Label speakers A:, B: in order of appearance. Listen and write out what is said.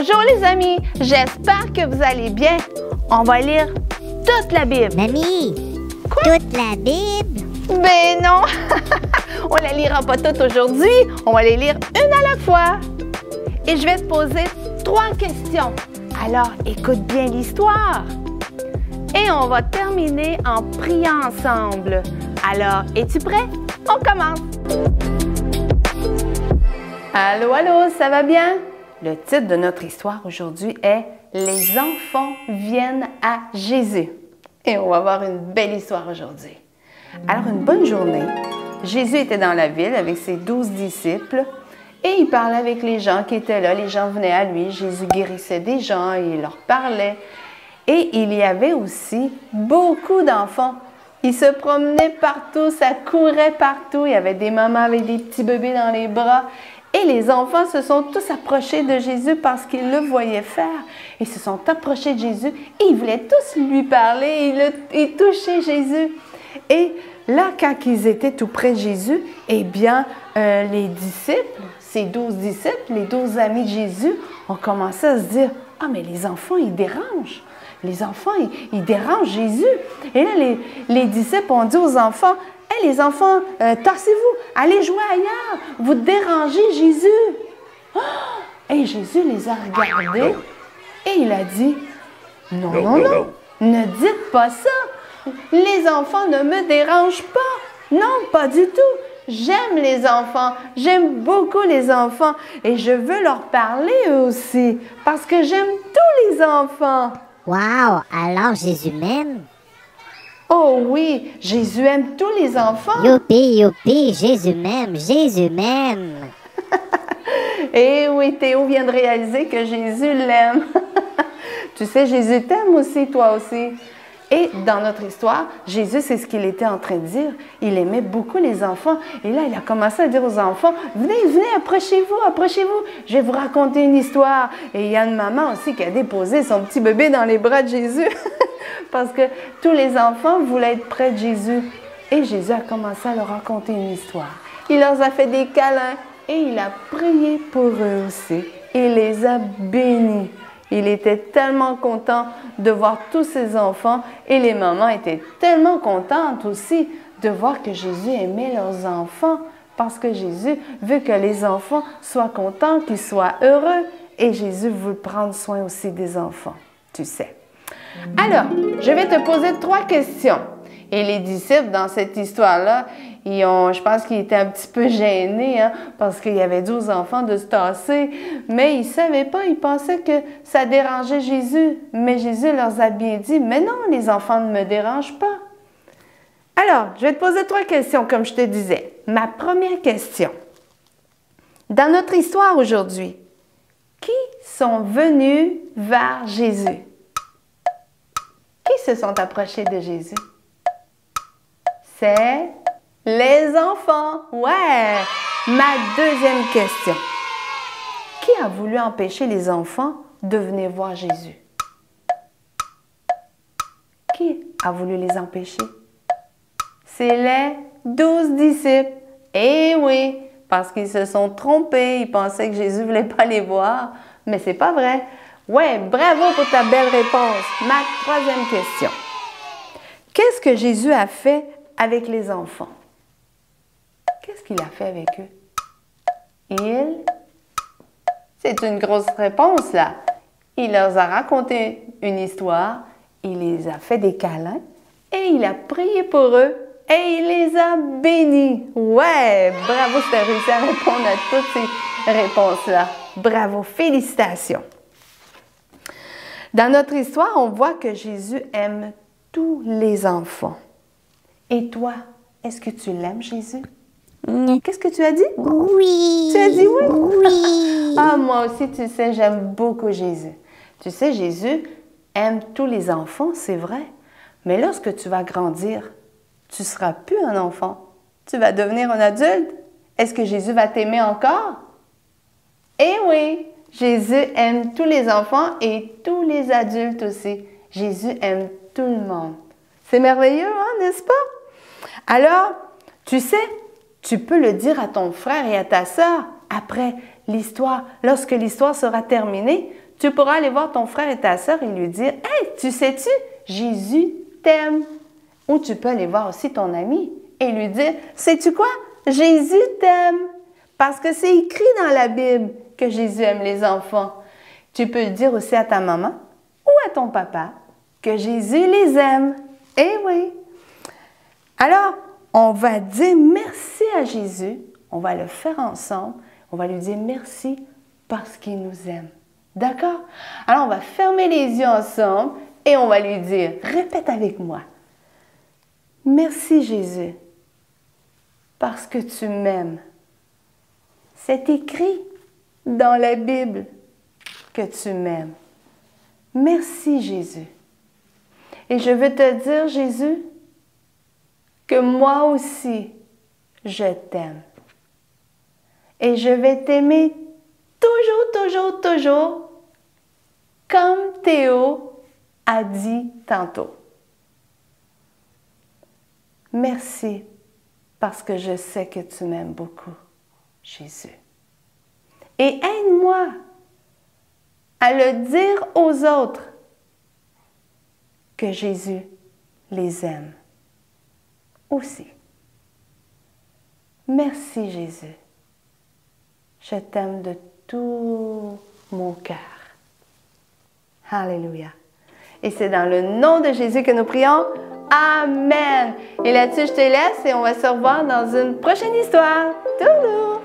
A: Bonjour les amis, j'espère que vous allez bien. On va lire toute la Bible.
B: Mamie, toute la Bible?
A: Ben non, on la lira pas toute aujourd'hui, on va les lire une à la fois. Et je vais te poser 3 questions. Alors écoute bien l'histoire. Et on va terminer en priant ensemble. Alors, es-tu prêt? On commence. Allô, allô, ça va bien? Le titre de notre histoire aujourd'hui est « Les enfants viennent à Jésus ». Et on va avoir une belle histoire aujourd'hui. Alors, une bonne journée. Jésus était dans la ville avec ses 12 disciples et il parlait avec les gens qui étaient là. Les gens venaient à lui. Jésus guérissait des gens et il leur parlait. Et il y avait aussi beaucoup d'enfants. Ils se promenaient partout, ça courait partout. Il y avait des mamans avec des petits bébés dans les bras. Et les enfants se sont tous approchés de Jésus parce qu'ils le voyaient faire. Ils se sont approchés de Jésus et ils voulaient tous lui parler et toucher Jésus. Et là, quand ils étaient tout près de Jésus, eh bien, les disciples, ces 12 disciples, les 12 amis de Jésus, ont commencé à se dire « Ah, mais les enfants, ils dérangent. Les enfants, ils dérangent Jésus. » Et là, les disciples ont dit aux enfants « Hey, les enfants, tassez-vous, allez jouer ailleurs, vous dérangez Jésus. » Oh! Et Jésus les a regardés et il a dit « Non, non, non, ne dites pas ça. Les enfants ne me dérangent pas. Non, pas du tout. J'aime les enfants, j'aime beaucoup les enfants et je veux leur parler eux aussi parce que j'aime tous les enfants. »
B: Wow! Alors Jésus m'aime?
A: Oh oui, Jésus aime tous les enfants.
B: Youpi, youpi, Jésus m'aime, Jésus m'aime.
A: Eh oui, Théo vient de réaliser que Jésus l'aime. Tu sais, Jésus t'aime aussi, toi aussi. Et dans notre histoire, Jésus, c'est ce qu'il était en train de dire. Il aimait beaucoup les enfants. Et là, il a commencé à dire aux enfants, « Venez, venez, approchez-vous, approchez-vous. Je vais vous raconter une histoire. » Et il y a une maman aussi qui a déposé son petit bébé dans les bras de Jésus. Parce que tous les enfants voulaient être près de Jésus. Et Jésus a commencé à leur raconter une histoire. Il leur a fait des câlins et il a prié pour eux aussi. Il les a bénis. Il était tellement content de voir tous ces enfants et les mamans étaient tellement contentes aussi de voir que Jésus aimait leurs enfants parce que Jésus veut que les enfants soient contents, qu'ils soient heureux et Jésus veut prendre soin aussi des enfants, tu sais. Alors, je vais te poser 3 questions. Et les disciples, dans cette histoire-là, je pense qu'ils étaient un petit peu gênés parce qu'il y avait 12 enfants de se tasser, mais ils ne savaient pas, ils pensaient que ça dérangeait Jésus. Mais Jésus leur a bien dit, « Mais non, les enfants ne me dérangent pas. » Alors, je vais te poser 3 questions, comme je te disais. Ma première question. Dans notre histoire aujourd'hui, qui sont venus vers Jésus? Qui se sont approchés de Jésus? C'est les enfants. Ouais! Ma deuxième question. Qui a voulu empêcher les enfants de venir voir Jésus? Qui a voulu les empêcher? C'est les 12 disciples. Eh oui, parce qu'ils se sont trompés. Ils pensaient que Jésus ne voulait pas les voir. Mais c'est pas vrai. Ouais, bravo pour ta belle réponse. Ma 3e question. Qu'est-ce que Jésus a fait avec les enfants? Qu'est-ce qu'il a fait avec eux? C'est une grosse réponse là. Il leur a raconté une histoire, il les a fait des câlins et il a prié pour eux et il les a bénis. Ouais, bravo si tu as réussi à répondre à toutes ces réponses-là. Bravo, félicitations. Dans notre histoire, on voit que Jésus aime tous les enfants. Et toi, est-ce que tu l'aimes, Jésus? Qu'est-ce que tu as dit?
B: Oui.
A: Tu as dit oui?
B: Oui.
A: Ah, moi aussi, tu sais, j'aime beaucoup Jésus. Tu sais, Jésus aime tous les enfants, c'est vrai. Mais lorsque tu vas grandir, tu ne seras plus un enfant. Tu vas devenir un adulte. Est-ce que Jésus va t'aimer encore? Eh oui! Jésus aime tous les enfants et tous les adultes aussi. Jésus aime tout le monde. C'est merveilleux, hein, n'est-ce pas? Alors, tu sais, tu peux le dire à ton frère et à ta sœur après l'histoire. Lorsque l'histoire sera terminée, tu pourras aller voir ton frère et ta sœur et lui dire, « Hey, tu sais-tu, Jésus t'aime. » Ou tu peux aller voir aussi ton ami et lui dire, « Sais-tu quoi? Jésus t'aime. » Parce que c'est écrit dans la Bible que Jésus aime les enfants. Tu peux le dire aussi à ta maman ou à ton papa que Jésus les aime. Eh oui! Alors, on va dire merci à Jésus. On va le faire ensemble. On va lui dire merci parce qu'il nous aime. D'accord? Alors, on va fermer les yeux ensemble et on va lui dire, répète avec moi. Merci Jésus, parce que tu m'aimes. C'est écrit dans la Bible que tu m'aimes. Merci Jésus. Et je veux te dire, Jésus, que moi aussi, je t'aime. Et je vais t'aimer toujours, comme Théo a dit tantôt. Merci parce que je sais que tu m'aimes beaucoup, Jésus. Et aide-moi à le dire aux autres que Jésus les aime aussi. Merci Jésus. Je t'aime de tout mon cœur. Alléluia. Et c'est dans le nom de Jésus que nous prions. Amen. Et là-dessus, je te laisse et on va se revoir dans une prochaine histoire. Toulou!